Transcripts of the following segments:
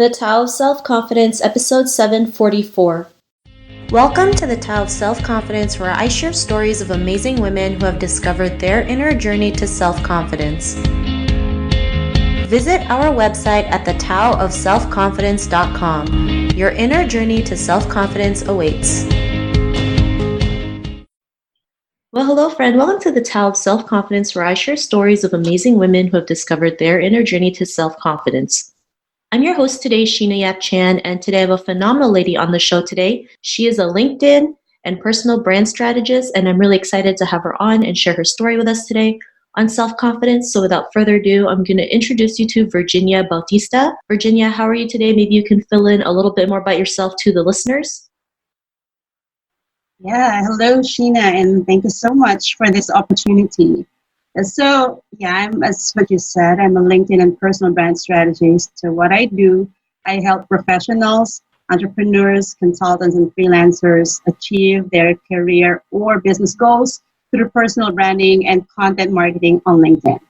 The Tao of Self-Confidence, Episode 744. Welcome to the Tao of Self-Confidence, where I share stories of amazing women who have discovered their inner journey to self-confidence. Visit our website at thetaoofselfconfidence.com. Your inner journey to self-confidence awaits. Well, hello, friend. Welcome to the Tao of Self-Confidence, where I share stories of amazing women who have discovered their inner journey to self-confidence. I'm your host today, Sheena Yap Chan, and today I have a phenomenal lady on the show today. She is a LinkedIn and personal brand strategist, and I'm really excited to have her on and share her story with us today on self-confidence. So without further ado, I'm going to introduce you to Virginia Bautista. Virginia, how are you today? Maybe you can fill in a little bit more about yourself to the listeners. Yeah, hello, Sheena, and thank you so much for this opportunity. As what you said, I'm a LinkedIn and personal brand strategist. So what I do, I help professionals, entrepreneurs, consultants, and freelancers achieve their career or business goals through personal branding and content marketing on LinkedIn.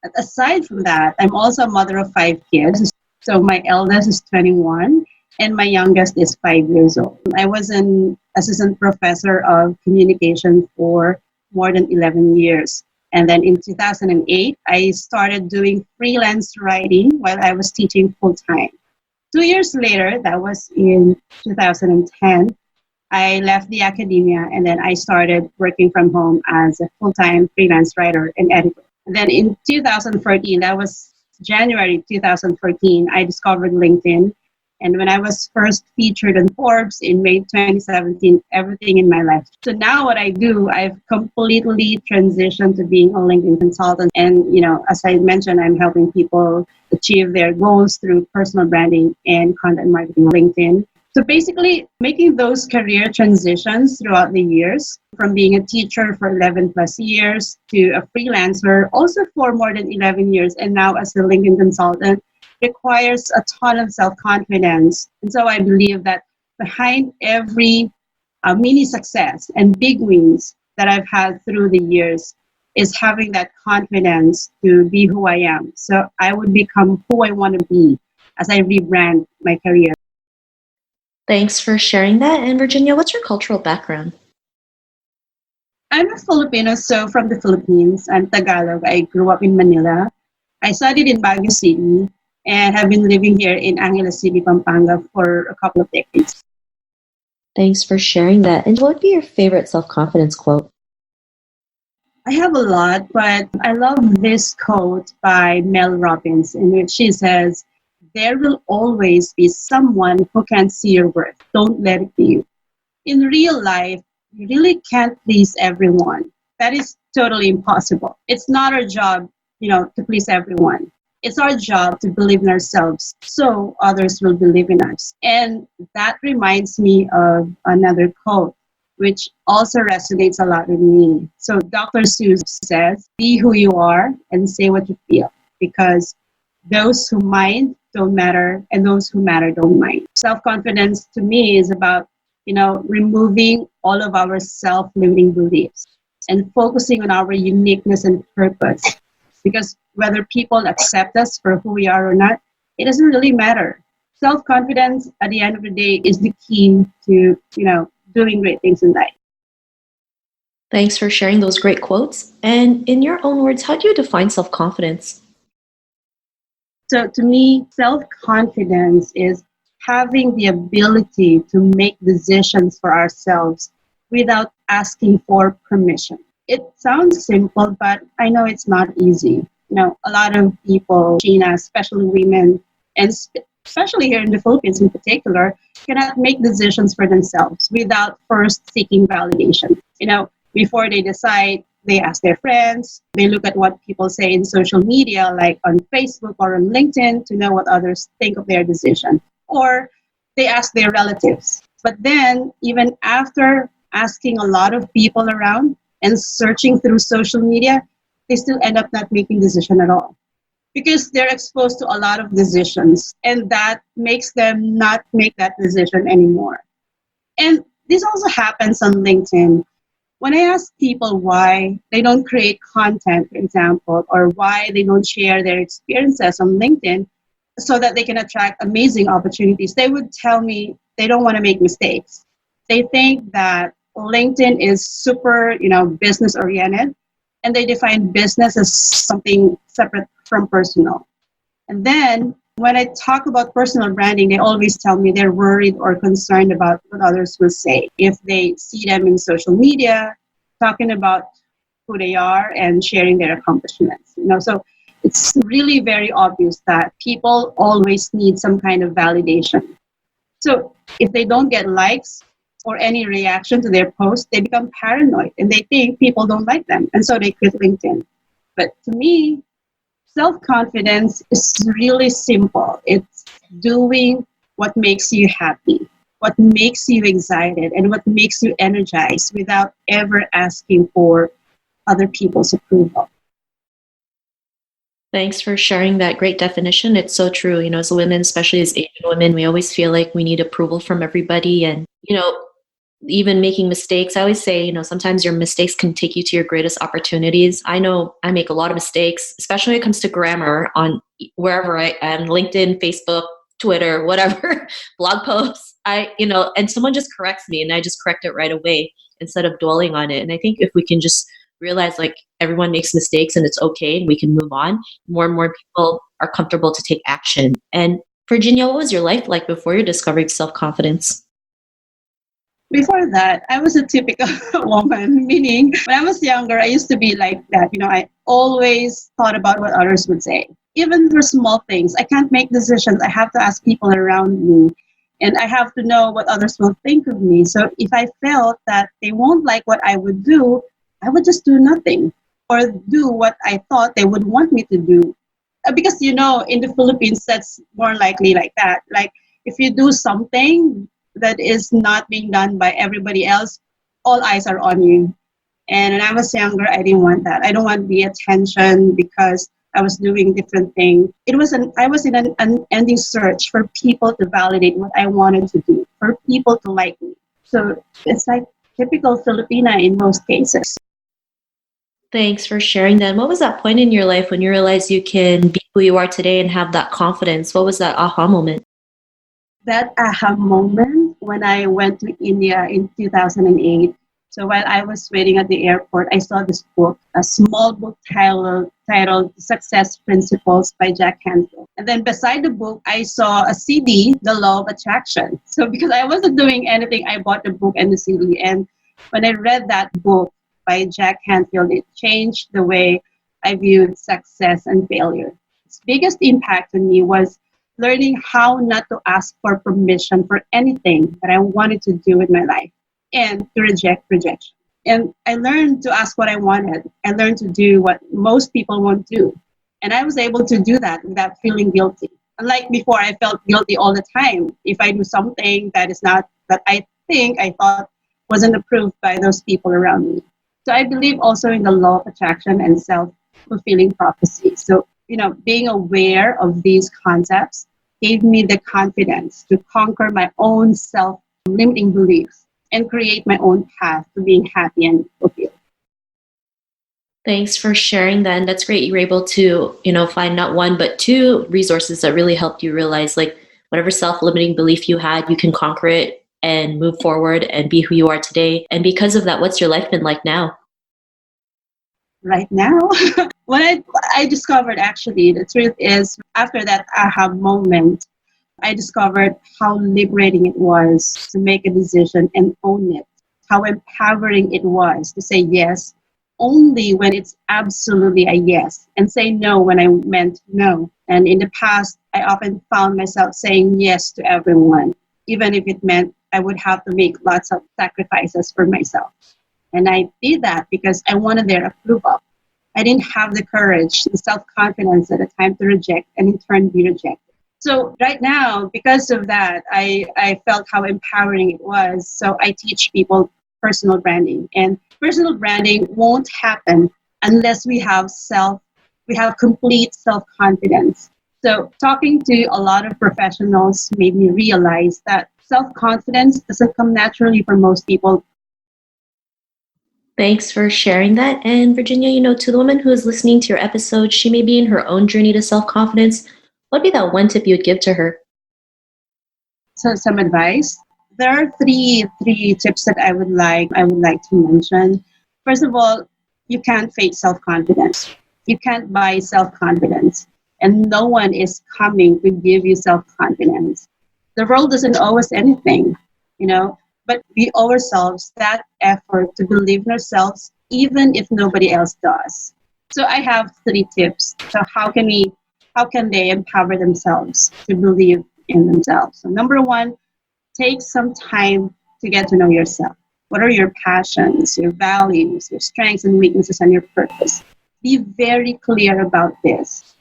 But aside from that, I'm also a mother of 5 kids. So my eldest is 21 and my youngest is 5 years old. I was an assistant professor of communication for more than 11 years. And then in 2008, I started doing freelance writing while I was teaching full-time. 2 years later, that was in 2010, I left the academia and then I started working from home as a full-time freelance writer and editor. And then in 2014, that was January 2014, I discovered LinkedIn. And when I was first featured in Forbes in May 2017, everything in my life. So now what I do, I've completely transitioned to being a LinkedIn consultant. And, as I mentioned, I'm helping people achieve their goals through personal branding and content marketing on LinkedIn. So basically making those career transitions throughout the years, from being a teacher for 11 plus years to a freelancer, also for more than 11 years, and now as a LinkedIn consultant, requires a ton of self-confidence. And so I believe that behind every mini success and big wins that I've had through the years is having that confidence to be who I am. So I would become who I want to be as I rebrand my career. Thanks for sharing that. And Virginia, what's your cultural background? I'm a Filipino, so from the Philippines. I'm Tagalog. I grew up in Manila. I studied in Baguio City and have been living here in Angeles City, Pampanga for a couple of decades. Thanks for sharing that. And what would be your favorite self-confidence quote? I have a lot, but I love this quote by Mel Robbins, in which she says, "There will always be someone who can't see your worth. Don't let it be you." In real life, you really can't please everyone. That is totally impossible. It's not our job, to please everyone. It's our job to believe in ourselves so others will believe in us. And that reminds me of another quote, which also resonates a lot with me. So Dr. Seuss says, "Be who you are and say what you feel, because those who mind don't matter and those who matter don't mind." Self-confidence to me is about, removing all of our self-limiting beliefs and focusing on our uniqueness and purpose. Because whether people accept us for who we are or not, it doesn't really matter. Self-confidence at the end of the day is the key to, doing great things in life. Thanks for sharing those great quotes. And in your own words, how do you define self-confidence? So to me, self-confidence is having the ability to make decisions for ourselves without asking for permission. It sounds simple, but I know it's not easy. A lot of people, China, especially women, and especially here in the Philippines in particular, cannot make decisions for themselves without first seeking validation. Before they decide, they ask their friends, they look at what people say in social media, like on Facebook or on LinkedIn, to know what others think of their decision. Or they ask their relatives. But then, even after asking a lot of people around and searching through social media, they still end up not making decision at all. Because they're exposed to a lot of decisions, and that makes them not make that decision anymore. And this also happens on LinkedIn. When I ask people why they don't create content, for example, or why they don't share their experiences on LinkedIn, so that they can attract amazing opportunities. They would tell me they don't want to make mistakes. They think that LinkedIn is super, business oriented, and they define business as something separate from personal. And then when I talk about personal branding, they always tell me they're worried or concerned about what others will say if they see them in social media talking about who they are and sharing their accomplishments. So it's really very obvious that people always need some kind of validation. So if they don't get likes or any reaction to their post, they become paranoid and they think people don't like them. And so they quit LinkedIn. But to me, self-confidence is really simple. It's doing what makes you happy, what makes you excited, and what makes you energized without ever asking for other people's approval. Thanks for sharing that great definition. It's so true. As women, especially as Asian women, we always feel like we need approval from everybody. And, even making mistakes, I always say, sometimes your mistakes can take you to your greatest opportunities. I know I make a lot of mistakes, especially when it comes to grammar on wherever I am, LinkedIn, Facebook, Twitter, whatever, blog posts. And someone just corrects me and I just correct it right away instead of dwelling on it. And I think if we can just realize like everyone makes mistakes and it's okay and we can move on, more and more people are comfortable to take action. And Virginia, what was your life like before you discovered self-confidence? Before that, I was a typical woman, meaning when I was younger, I used to be like that. I always thought about what others would say. Even for small things, I can't make decisions. I have to ask people around me, and I have to know what others will think of me. So if I felt that they won't like what I would do, I would just do nothing or do what I thought they would want me to do. Because, in the Philippines, that's more likely like that. Like if you do something that is not being done by everybody else, all eyes are on you. And when I was younger, I didn't want that. I don't want the attention because I was doing different things. I was in an unending search for people to validate what I wanted to do, for people to like me. So it's like typical Filipina in most cases. Thanks for sharing that. What was that point in your life when you realized you can be who you are today and have that confidence? What was that aha moment? That aha moment when I went to India in 2008. So while I was waiting at the airport, I saw this book, a small book titled Success Principles by Jack Canfield. And then beside the book, I saw a CD, The Law of Attraction. So because I wasn't doing anything, I bought the book and the CD. And when I read that book by Jack Canfield, it changed the way I viewed success and failure. Its biggest impact on me was learning how not to ask for permission for anything that I wanted to do with my life and to reject rejection. And I learned to ask what I wanted. I learned to do what most people won't do. And I was able to do that without feeling guilty. Unlike before, I felt guilty all the time if I do something that is not, that I thought wasn't approved by those people around me. So I believe also in the law of attraction and self-fulfilling prophecy. So, being aware of these concepts gave me the confidence to conquer my own self-limiting beliefs and create my own path to being happy and fulfilled. Thanks for sharing that. And that's great. You were able to, find not one, but two resources that really helped you realize like whatever self-limiting belief you had, you can conquer it and move forward and be who you are today. And because of that, what's your life been like now? Right now, when I discovered actually, the truth is, after that aha moment, I discovered how liberating it was to make a decision and own it, how empowering it was to say yes only when it's absolutely a yes and say no when I meant no. And in the past, I often found myself saying yes to everyone, even if it meant I would have to make lots of sacrifices for myself. And I did that because I wanted their approval. I didn't have the courage, the self-confidence at the time to reject and in turn be rejected. So right now, because of that, I felt how empowering it was. So I teach people personal branding. And personal branding won't happen unless we have complete self-confidence. So talking to a lot of professionals made me realize that self-confidence doesn't come naturally for most people. Thanks for sharing that. And Virginia, to the woman who is listening to your episode, she may be in her own journey to self-confidence. What'd be that one tip you would give to her? So some advice. There are three tips that I would like to mention. First of all, you can't fake self-confidence. You can't buy self-confidence, and no one is coming to give you self-confidence. The world doesn't owe us anything, you know, but we owe ourselves that effort to believe in ourselves, even if nobody else does. So I have three tips. So how can they empower themselves to believe in themselves? So number one, take some time to get to know yourself. What are your passions, your values, your strengths and weaknesses, and your purpose? Be very clear about this.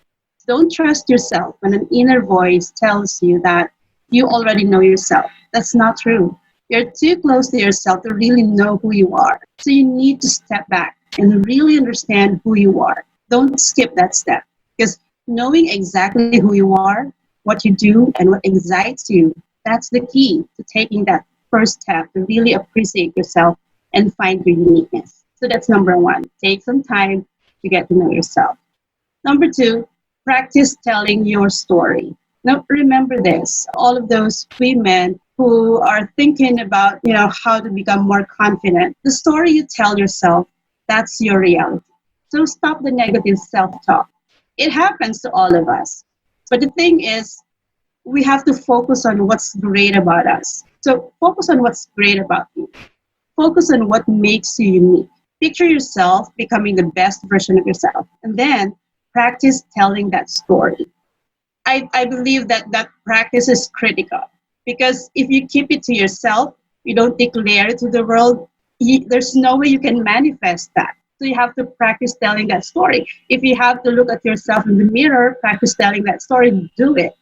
Don't trust yourself when an inner voice tells you that you already know yourself. That's not true. You're too close to yourself to really know who you are. So you need to step back and really understand who you are. Don't skip that step, because knowing exactly who you are, what you do, and what excites you, that's the key to taking that first step to really appreciate yourself and find your uniqueness. So that's number one. Take some time to get to know yourself. Number two, practice telling your story. Now, remember this, all of those women who are thinking about, how to become more confident, the story you tell yourself, that's your reality. So stop the negative self-talk. It happens to all of us. But the thing is, we have to focus on what's great about us. So focus on what's great about you. Focus on what makes you unique. Picture yourself becoming the best version of yourself, and then practice telling that story. I believe that practice is critical, because if you keep it to yourself, you don't declare it to the world, there's no way you can manifest that. So you have to practice telling that story. If you have to look at yourself in the mirror, practice telling that story, do it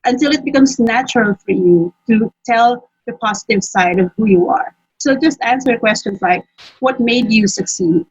until it becomes natural for you to tell the positive side of who you are. So just answer questions like, what made you succeed?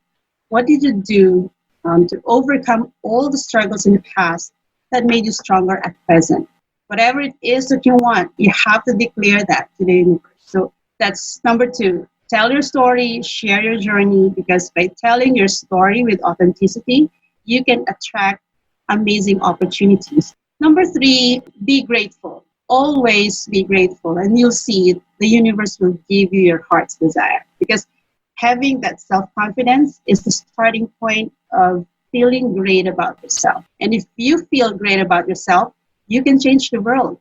What did you do to overcome all the struggles in the past that made you stronger at present? Whatever it is that you want, you have to declare that to the universe. So that's number two. Tell your story, share your journey, because by telling your story with authenticity, you can attract amazing opportunities. Number three, be grateful. Always be grateful, and you'll see the universe will give you your heart's desire. Because having that self-confidence is the starting point of feeling great about yourself. And if you feel great about yourself, you can change the world.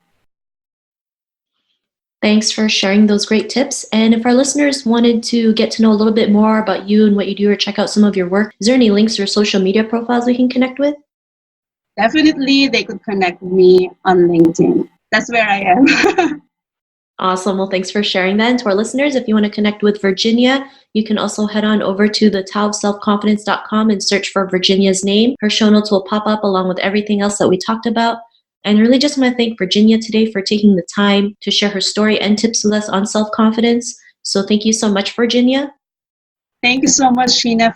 Thanks for sharing those great tips. And if our listeners wanted to get to know a little bit more about you and what you do, or check out some of your work, is there any links or social media profiles we can connect with? Definitely, they could connect with me on LinkedIn. That's where I am. Awesome. Well, thanks for sharing that. And to our listeners, if you want to connect with Virginia, you can also head on over to the taoofselfconfidence.com and search for Virginia's name. Her show notes will pop up along with everything else that we talked about. And I really just want to thank Virginia today for taking the time to share her story and tips with us on self-confidence. So thank you so much, Virginia. Thank you so much, Sheena.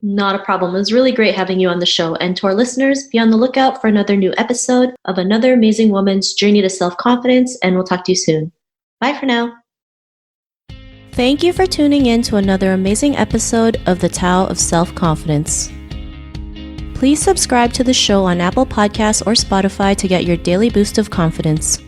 Not a problem. It was really great having you on the show. And to our listeners, be on the lookout for another new episode of another amazing woman's journey to self-confidence, and we'll talk to you soon. Bye for now. Thank you for tuning in to another amazing episode of the Tao of Self-Confidence. Please subscribe to the show on Apple Podcasts or Spotify to get your daily boost of confidence.